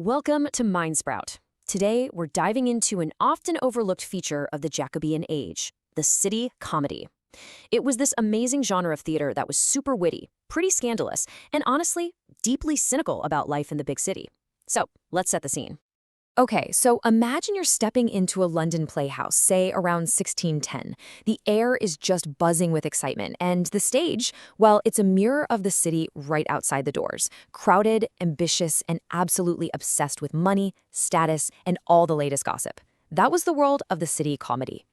Welcome to Mindsprout. Today, we're diving into an often overlooked feature of the Jacobean age, the city comedy. It was this amazing genre of theater that was super witty, pretty scandalous, and honestly, deeply cynical about life in the big city. So, let's set the scene. Okay, so imagine you're stepping into a London playhouse, say around 1610. The air is just buzzing with excitement, and the stage, well, it's a mirror of the city right outside the doors. Crowded, ambitious, and absolutely obsessed with money, status, and all the latest gossip. That was the world of the city comedy.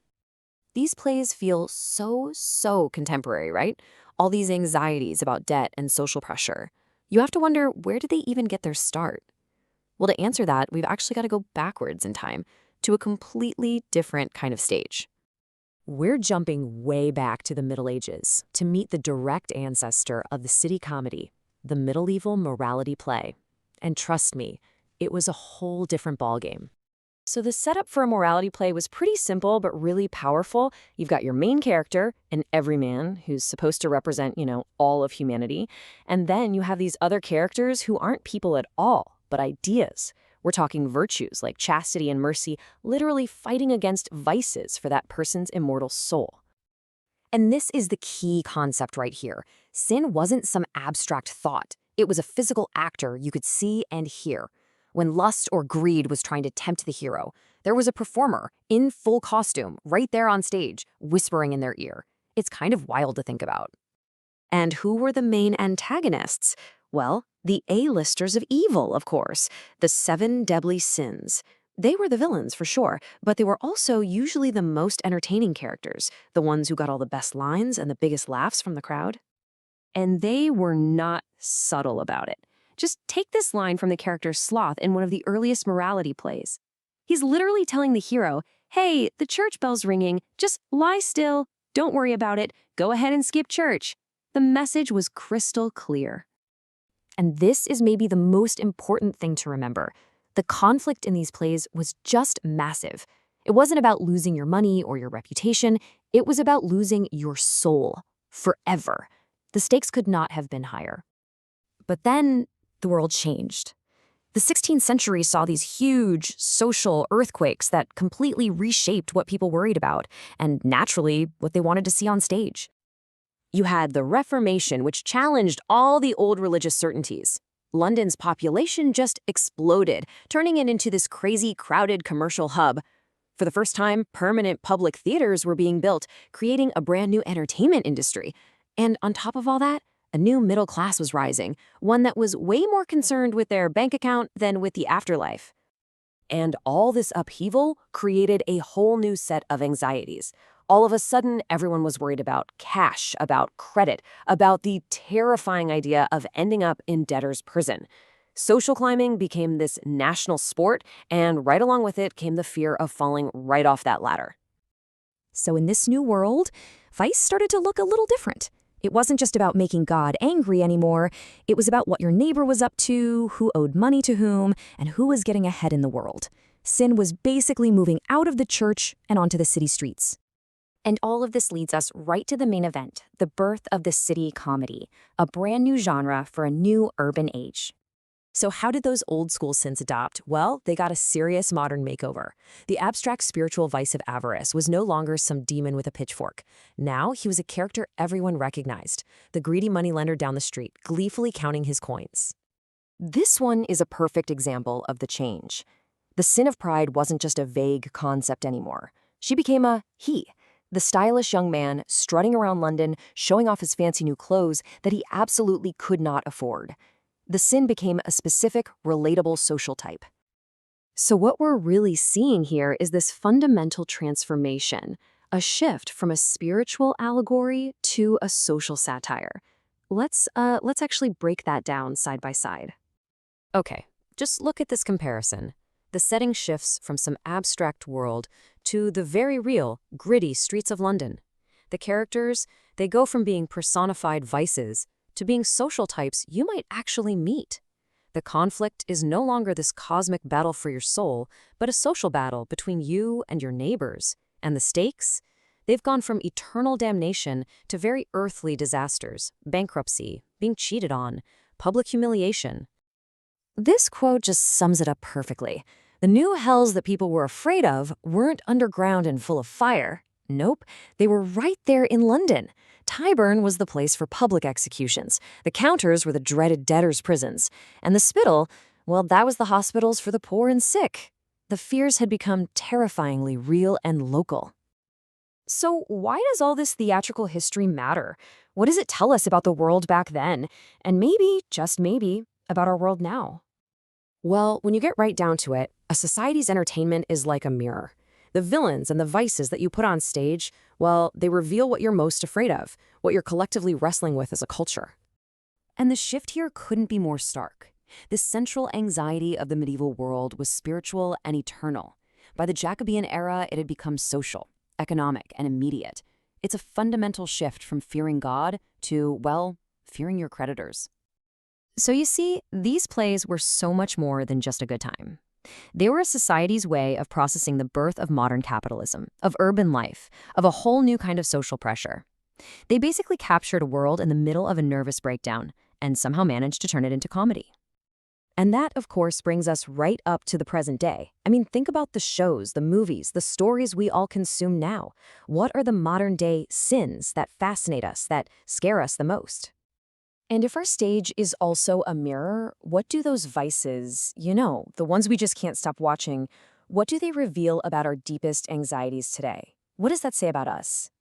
These plays feel so contemporary, right? All these anxieties about debt and social pressure. You have to wonder, where did they even get their start? Well, to answer that, we've actually got to go backwards in time to a completely different kind of stage. We're jumping way back to the Middle Ages to meet the direct ancestor of the city comedy, the medieval morality play. And trust me, it was a whole different ballgame. So the setup for a morality play was pretty simple but really powerful. You've got your main character, an everyman, who's supposed to represent, all of humanity. And then you have these other characters who aren't people at all, but ideas. We're talking virtues like chastity and mercy, literally fighting against vices for that person's immortal soul. And this is the key concept right here. Sin wasn't some abstract thought. It was a physical actor you could see and hear. When lust or greed was trying to tempt the hero, there was a performer in full costume right there on stage, whispering in their ear. It's kind of wild to think about. And who were the main antagonists? Well, the A-listers of evil, of course, the 7 deadly sins. They were the villains for sure, but they were also usually the most entertaining characters, the ones who got all the best lines and the biggest laughs from the crowd. And they were not subtle about it. Just take this line from the character Sloth in one of the earliest morality plays. He's literally telling the hero, hey, the church bell's ringing, just lie still, don't worry about it, go ahead and skip church. The message was crystal clear. And this is maybe the most important thing to remember. The conflict in these plays was just massive. It wasn't about losing your money or your reputation. It was about losing your soul forever. The stakes could not have been higher. But then the world changed. The 16th century saw these huge social earthquakes that completely reshaped what people worried about, and naturally, what they wanted to see on stage. You had the Reformation, which challenged all the old religious certainties. London's population just exploded, turning it into this crazy, crowded commercial hub. For the first time, permanent public theaters were being built, creating a brand new entertainment industry. And on top of all that, a new middle class was rising, one that was way more concerned with their bank account than with the afterlife. And all this upheaval created a whole new set of anxieties. All of a sudden, everyone was worried about cash, about credit, about the terrifying idea of ending up in debtor's prison. Social climbing became this national sport, and right along with it came the fear of falling right off that ladder. So in this new world, vice started to look a little different. It wasn't just about making God angry anymore. It was about what your neighbor was up to, who owed money to whom, and who was getting ahead in the world. Sin was basically moving out of the church and onto the city streets. And all of this leads us right to the main event, the birth of the city comedy, a brand new genre for a new urban age. So how did those old school sins adopt? Well, they got a serious modern makeover. The abstract spiritual vice of avarice was no longer some demon with a pitchfork. Now he was a character everyone recognized, the greedy moneylender down the street, gleefully counting his coins. This one is a perfect example of the change. The sin of pride wasn't just a vague concept anymore. She became a he. The stylish young man strutting around London, showing off his fancy new clothes that he absolutely could not afford. The sin became a specific, relatable social type. So what we're really seeing here is this fundamental transformation, a shift from a spiritual allegory to a social satire. Let's actually break that down side by side. Okay, just look at this comparison. The setting shifts from some abstract world to the very real, gritty streets of London. The characters, they go from being personified vices to being social types you might actually meet. The conflict is no longer this cosmic battle for your soul, but a social battle between you and your neighbors. And the stakes? They've gone from eternal damnation to very earthly disasters, bankruptcy, being cheated on, public humiliation. This quote just sums it up perfectly. The new hells that people were afraid of weren't underground and full of fire. Nope, they were right there in London. Tyburn was the place for public executions. The counters were the dreaded debtors' prisons. And the Spittal, well, that was the hospitals for the poor and sick. The fears had become terrifyingly real and local. So why does all this theatrical history matter? What does it tell us about the world back then? And maybe, just maybe, about our world now? Well, when you get right down to it, a society's entertainment is like a mirror. The villains and the vices that you put on stage, well, they reveal what you're most afraid of, what you're collectively wrestling with as a culture. And the shift here couldn't be more stark. The central anxiety of the medieval world was spiritual and eternal. By the Jacobean era, it had become social, economic, and immediate. It's a fundamental shift from fearing God to, well, fearing your creditors. So you see, these plays were so much more than just a good time. They were a society's way of processing the birth of modern capitalism, of urban life, of a whole new kind of social pressure. They basically captured a world in the middle of a nervous breakdown and somehow managed to turn it into comedy. And that, of course, brings us right up to the present day. I mean, think about the shows, the movies, the stories we all consume now. What are the modern-day sins that fascinate us, that scare us the most? And if our stage is also a mirror, what do those vices, the ones we just can't stop watching, what do they reveal about our deepest anxieties today? What does that say about us?